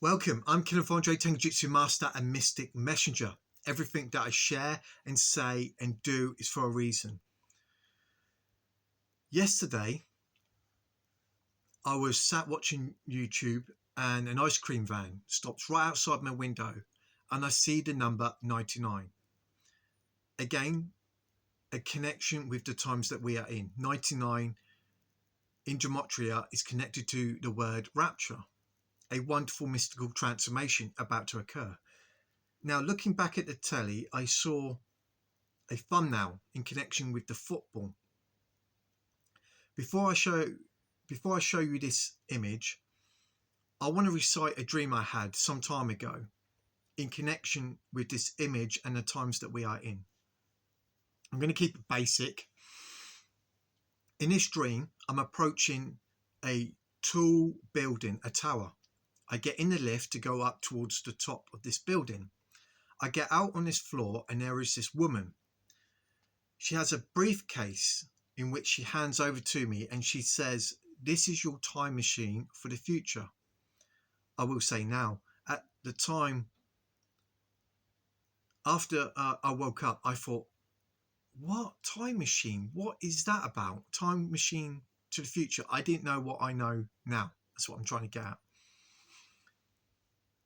Welcome, I'm Kenneth Andre, Tenjutsu Master and Mystic Messenger. Everything that I share and say and do is for a reason. Yesterday, I was sat watching YouTube and an ice cream van stops right outside my window and I see the number 99. Again, a connection with the times that we are in. 99 in Gematria is connected to the word rapture, a wonderful mystical transformation about to occur. Now, looking back at the telly, I saw a thumbnail in connection with the football. Before I show you this image, I want to recite a dream I had some time ago in connection with this image and the times that we are in. I'm going to keep it basic. In this dream, I'm approaching a tall building, a tower. I get in the lift to go up towards the top of this building. I get out on this floor and there is this woman. She has a briefcase in which she hands over to me and she says, "This is your time machine for the future." I will say now, at the time, after I woke up, I thought, what time machine? What is that about? Time machine to the future. I didn't know what I know now. That's what I'm trying to get at.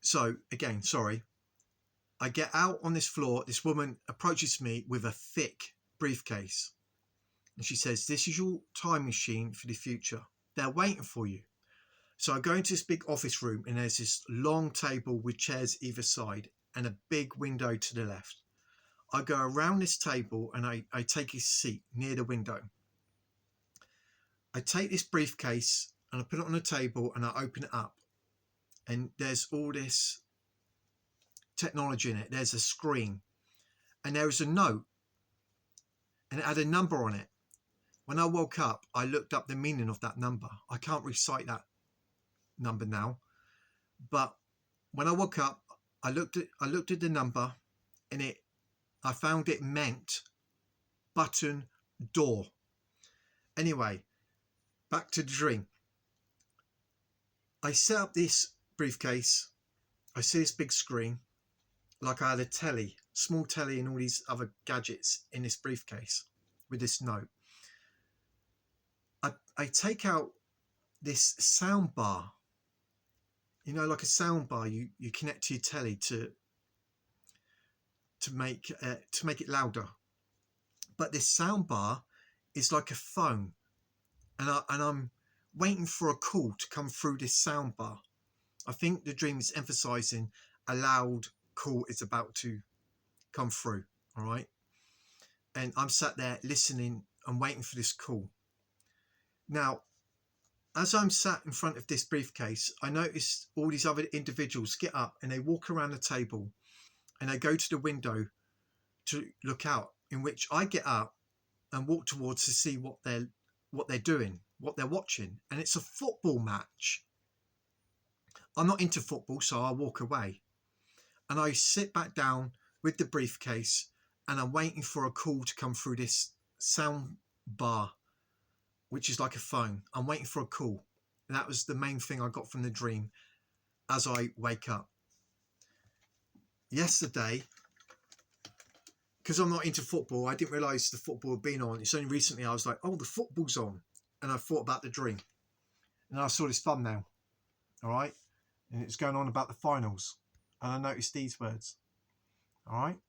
So again, sorry. I get out on this floor. This woman approaches me with a thick briefcase. And she says, "This is your time machine for the future. They're waiting for you." So I go into this big office room and there's this long table with chairs either side and a big window to the left. I go around this table and I take a seat near the window. I take this briefcase and I put it on the table and I open it up. And there's all this technology in it. There's a screen and there is a note and it had a number on it. When I woke up, I looked up the meaning of that number. I can't recite that number now, but when I woke up, I looked at the number and I found it meant button door. Anyway, back to the dream. I set up this briefcase. I see this big screen, like I had a telly, small telly and all these other gadgets in this briefcase with this note. I take out this sound bar, like a sound bar you connect to your telly to make it louder. But this sound bar is like a phone, and I'm waiting for a call to come through this sound bar. I think the dream is emphasizing a loud call is about to come through. All right, and I'm sat there listening and waiting for this call. Now, as I'm sat in front of this briefcase, I notice all these other individuals get up and they walk around the table and they go to the window to look out, in which I get up and walk towards to see what they're doing, what they're watching. And it's a football match. I'm not into football, so I walk away. And I sit back down with the briefcase and I'm waiting for a call to come through this sound bar, which is like a phone. I'm waiting for a call. And that was the main thing I got from the dream as I wake up. Yesterday, because I'm not into football, I didn't realise the football had been on. It's only recently I was like, oh, the football's on. And I thought about the dream. And I saw this thumbnail. All right. And it's going on about the finals. And I noticed these words. All right.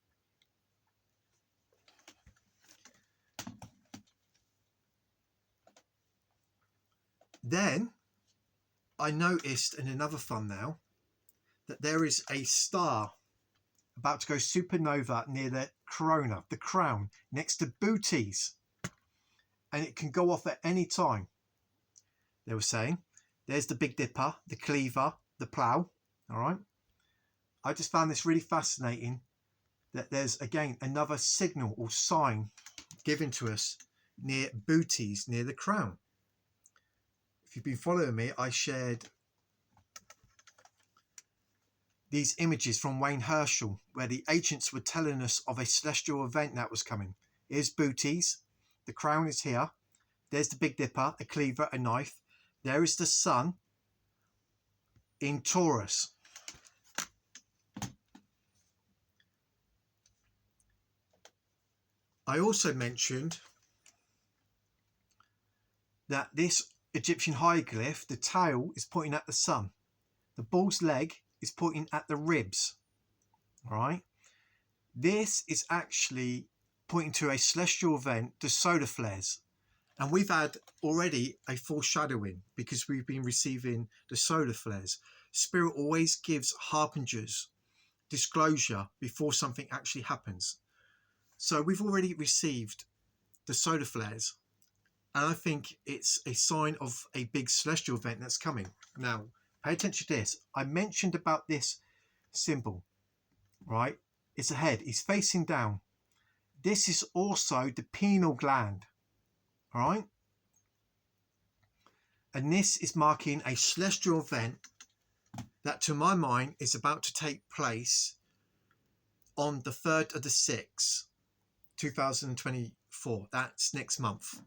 Then I noticed in another thumbnail that there is a star about to go supernova near the corona, the crown, next to booties. And it can go off at any time. They were saying, there's the Big Dipper, the cleaver, the plough. All right. I just found this really fascinating that there's, again, another signal or sign given to us near booties, near the crown. If you've been following me, I shared these images from Wayne Herschel, where the ancients were telling us of a celestial event that was coming. Here's booties. The crown is here. There's the Big Dipper, a cleaver, a knife. There is the sun in Taurus. I also mentioned that this Egyptian hieroglyph, the tail is pointing at the sun. The bull's leg is pointing at the ribs. All right. This is actually pointing to a celestial event, the solar flares. And we've had already a foreshadowing because we've been receiving the solar flares. Spirit always gives harbingers, disclosure before something actually happens. So we've already received the solar flares. And I think it's a sign of a big celestial event that's coming. Now, pay attention to this. I mentioned about this symbol, right? It's a head. He's facing down. This is also the pineal gland, all right? And this is marking a celestial event that, to my mind, is about to take place on the 3rd of the 6th, 2024. That's next month.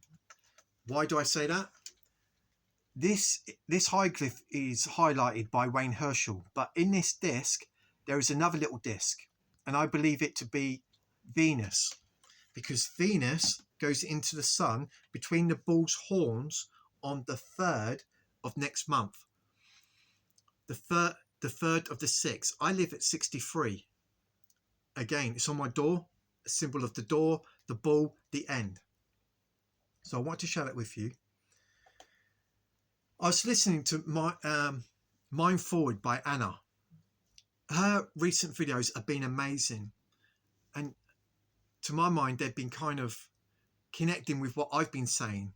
Why do I say that? This hieroglyph is highlighted by Wayne Herschel, but in this disc, there is another little disc, and I believe it to be Venus, because Venus goes into the sun between the bull's horns on the 3rd of next month. The 3rd of the 6th. I live at 63. Again, it's on my door, a symbol of the door, the bull, the end. So I want to share that with you. I was listening to my Mind Forward by Anna. Her recent videos have been amazing. And to my mind, they've been kind of connecting with what I've been saying,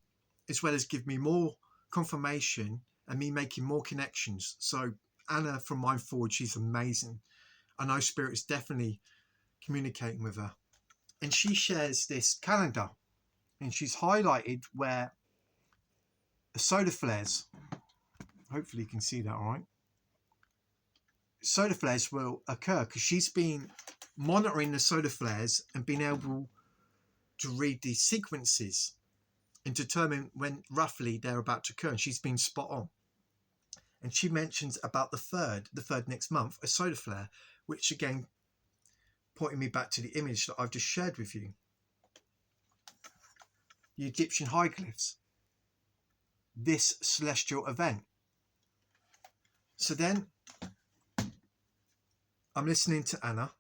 as well as give me more confirmation and me making more connections. So Anna from Mind Forward, she's amazing. I know Spirit is definitely communicating with her. And she shares this calendar, and she's highlighted where the solar flares, hopefully you can see that all right, solar flares will occur, because she's been monitoring the solar flares and being able to read the sequences and determine when roughly they're about to occur, and she's been spot on. And she mentions about the third next month, a solar flare, which again pointing me back to the image that I've just shared with you, the Egyptian hieroglyphs, this celestial event. So then I'm listening to Anna,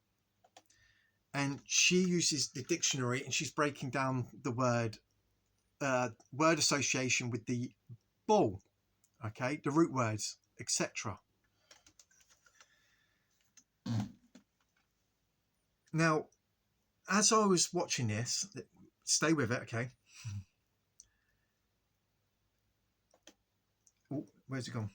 and she uses the dictionary, and she's breaking down the word association with the bull, okay, the root words, etc. Now, as I was watching this, stay with it, okay. Oh, where's it gone?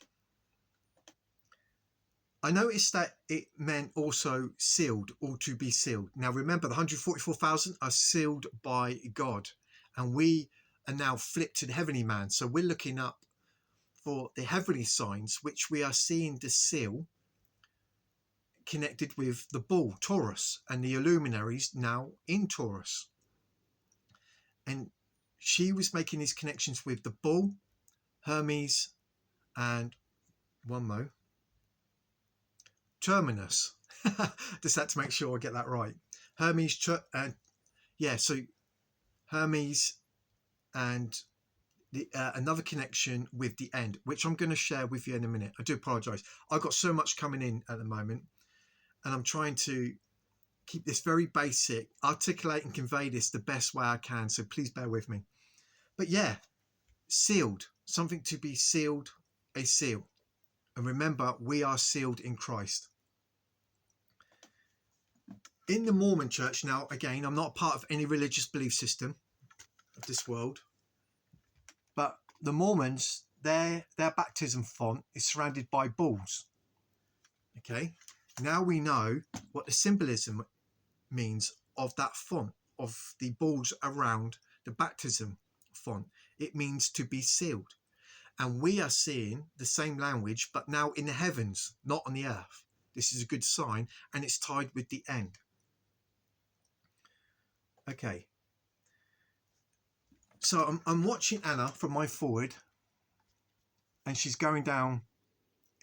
I noticed that it meant also sealed, or to be sealed. Now remember, the 144,000 are sealed by God, and we are now flipped to the heavenly man. So we're looking up for the heavenly signs, which we are seeing the seal connected with the bull, Taurus, and the luminaries now in Taurus. And she was making these connections with the bull, Hermes, and one more, Terminus. Just had to make sure I get that right. Hermes, so Hermes and the another connection with the end, which I'm going to share with you in a minute. I do apologize. I've got so much coming in at the moment, and I'm trying to keep this very basic, articulate and convey this the best way I can. So please bear with me. But yeah, sealed, something to be sealed, a seal. And remember, we are sealed in Christ. In the Mormon church, now again, I'm not part of any religious belief system of this world, but the Mormons, their baptism font is surrounded by bulls. Okay, now we know what the symbolism means of that font, of the bulls around the baptism font. It means to be sealed. And we are seeing the same language, but now in the heavens, not on the earth. This is a good sign, and it's tied with the end. Okay. So I'm watching Anna from Mind Forward, and she's going down,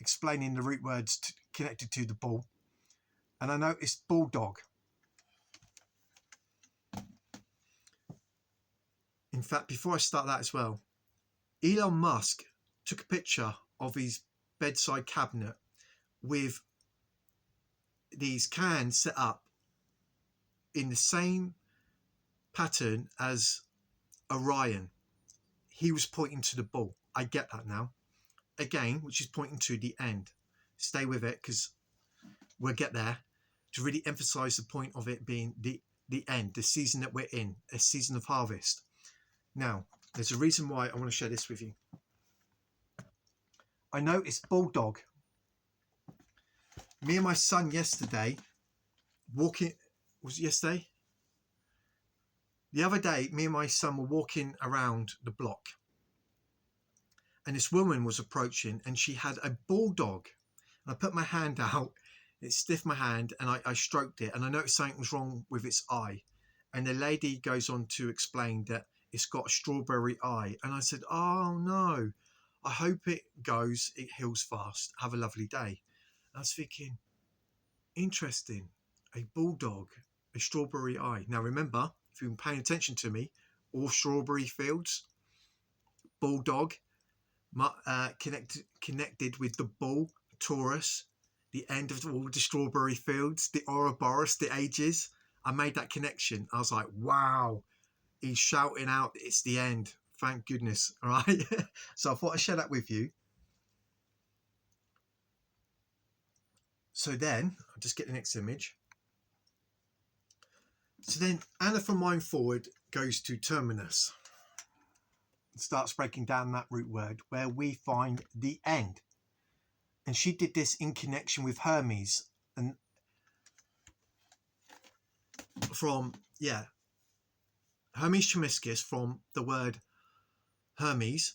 explaining the root words connected to the bull. And I noticed bulldog. In fact, before I start that as well, Elon Musk took a picture of his bedside cabinet with these cans set up in the same pattern as Orion. He was pointing to the bull. I get that now. Again, which is pointing to the end. Stay with it because we'll get there, to really emphasize the point of it being the end, the season that we're in, a season of harvest. Now, there's a reason why I want to share this with you. I noticed bulldog. Me and my son yesterday, walking, was it yesterday? The other day, me and my son were walking around the block, and this woman was approaching, and she had a bulldog. And I put my hand out, it stiffed my hand, and I stroked it, and I noticed something was wrong with its eye. And the lady goes on to explain that it's got a strawberry eye. And I said, oh no, I hope it heals fast. Have a lovely day. I was thinking, interesting, a bulldog, a strawberry eye. Now remember, if you've been paying attention to me, all strawberry fields, bulldog, connected with the bull, Taurus, the end of all the strawberry fields, the Ouroboros, the ages. I made that connection. I was like, wow, he's shouting out, it's the end. Thank goodness. All right. So I thought I'd share that with you. So then I'll just get the next image. So then Anna from Mind Forward goes to Terminus and starts breaking down that root word where we find the end. And she did this in connection with Hermes and from, Hermes Trismegistus, from the word Hermes,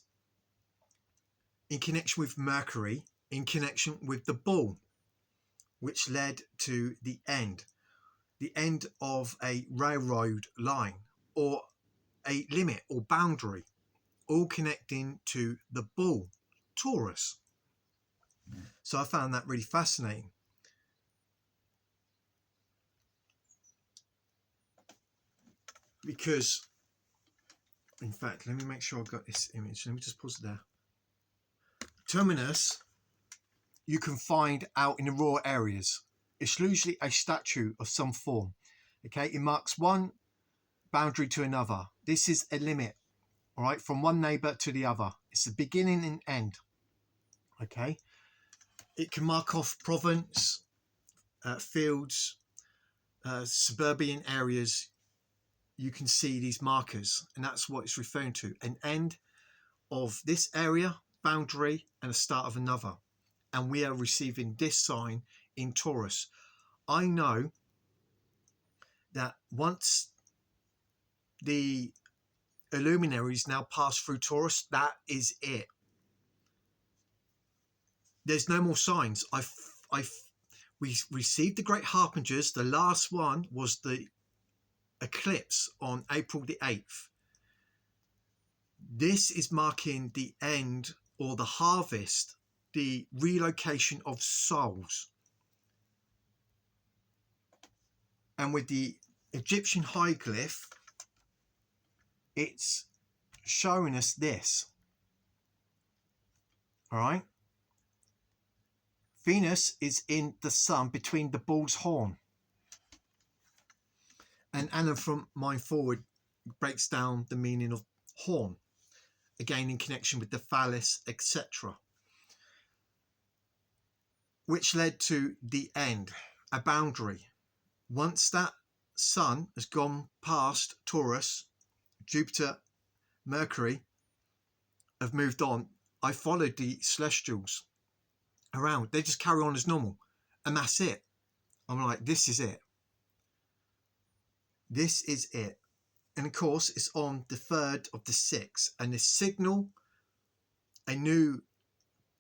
in connection with Mercury, in connection with the bull, which led to the end of a railroad line or a limit or boundary, all connecting to the bull, Taurus. So I found that really fascinating. Because, in fact, let me make sure I've got this image. Let me just pause it there. Terminus, you can find out in the rural areas. It's usually a statue of some form. Okay, it marks one boundary to another. This is a limit, all right, from one neighbor to the other. It's the beginning and end. Okay, it can mark off province, fields, suburban areas. You can see these markers, and that's what it's referring to: an end of this area, boundary, and a start of another. And we are receiving this sign in Taurus. I know that once the luminaries now pass through Taurus, that is it. There's no more signs. We received the great harbingers. The last one was the eclipse on April the 8th. This is marking the end or the harvest, the relocation of souls. And with the Egyptian hieroglyph, it's showing us this. All right. Venus is in the sun between the bull's horn. And Anna from Mind Forward breaks down the meaning of horn, again in connection with the phallus, etc. Which led to the end, a boundary. Once that sun has gone past Taurus, Jupiter, Mercury have moved on. I followed the celestials around. They just carry on as normal. And that's it. I'm like, this is it. This is it. And of course, it's on the 3rd of the 6th. And the signal, a new,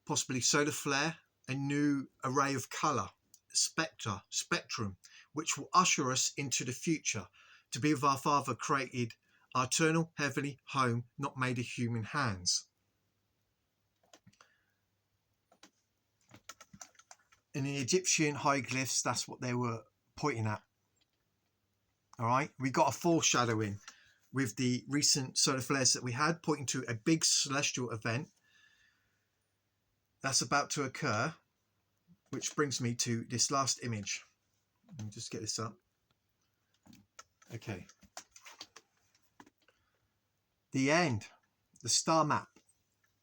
possibly solar flare, a new array of colour, spectrum, which will usher us into the future to be with our Father created, our eternal heavenly home, not made of human hands. In the Egyptian hieroglyphs, that's what they were pointing at. All right, we got a foreshadowing. with the recent solar flares that we had, pointing to a big celestial event that's about to occur, which brings me to this last image. Let me just get this up. Okay. The end, the star map.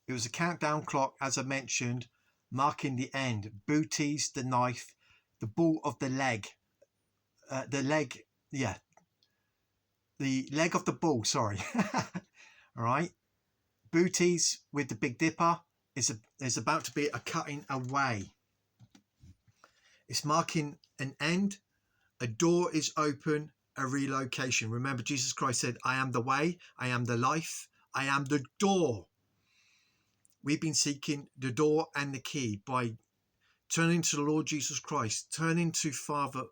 It was a countdown clock, as I mentioned, marking the end. Booties, the knife, the ball of the leg. The leg of the bull, sorry. All right. Booties with the Big Dipper is about to be a cutting away. It's marking an end. A door is open, a relocation. Remember, Jesus Christ said, I am the way, I am the life, I am the door. We've been seeking the door and the key by turning to the Lord Jesus Christ, turning to Father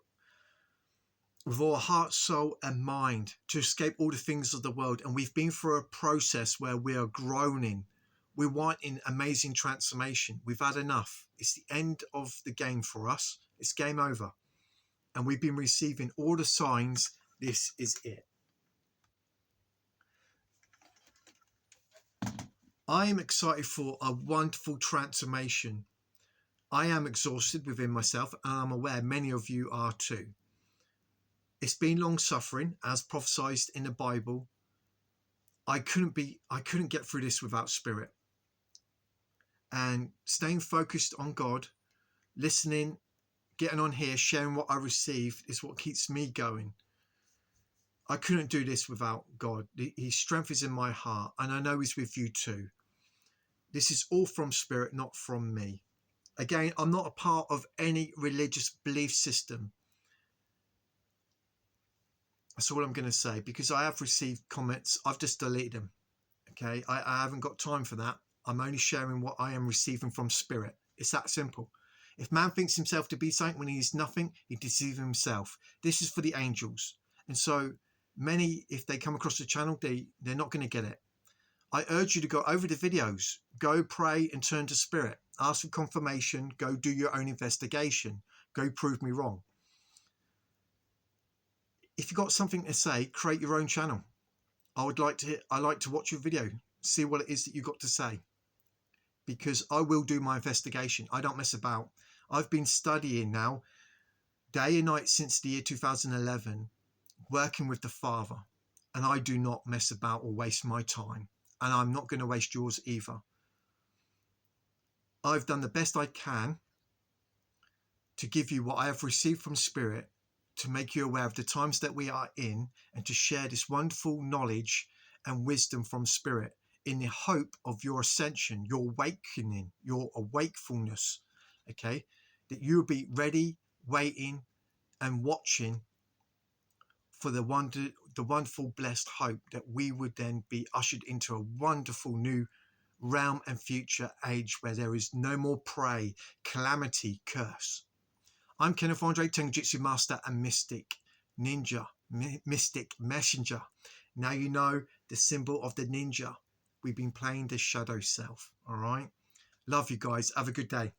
with all heart, soul and mind to escape all the things of the world. And we've been through a process where we are groaning. We're wanting amazing transformation. We've had enough. It's the end of the game for us. It's game over. And we've been receiving all the signs. This is it. I am excited for a wonderful transformation. I am exhausted within myself, and I'm aware many of you are too. It's been long suffering, as prophesied in the Bible. I couldn't get through this without spirit. And staying focused on God, listening, getting on here, sharing what I received is what keeps me going. I couldn't do this without God. His strength is in my heart, and I know He's with you too. This is all from spirit, not from me. Again, I'm not a part of any religious belief system. That's all I'm going to say, because I have received comments. I've just deleted them. Okay, I haven't got time for that. I'm only sharing what I am receiving from spirit. It's that simple. If man thinks himself to be something when he is nothing, he deceives himself. This is for the angels. And so many, if they come across the channel, they're not going to get it. I urge you to go over the videos, go pray and turn to spirit, ask for confirmation, go do your own investigation, go prove me wrong. If you've got something to say, create your own channel. I like to watch your video, see what it is that you've got to say, because I will do my investigation. I don't mess about. I've been studying now day and night since the year 2011, working with the Father, and I do not mess about or waste my time, and I'm not going to waste yours either. I've done the best I can to give you what I have received from Spirit, to make you aware of the times that we are in, and to share this wonderful knowledge and wisdom from Spirit in the hope of your ascension, your awakening, your awakefulness, okay? That you will be ready, waiting and watching for the wonderful blessed hope that we would then be ushered into a wonderful new realm and future age where there is no more prey, calamity, curse. I'm Kenneth Andre, Tenjutsu Master and Mystic Ninja, Mystic Messenger. Now you know the symbol of the ninja. We've been playing the shadow self, all right? Love you guys. Have a good day.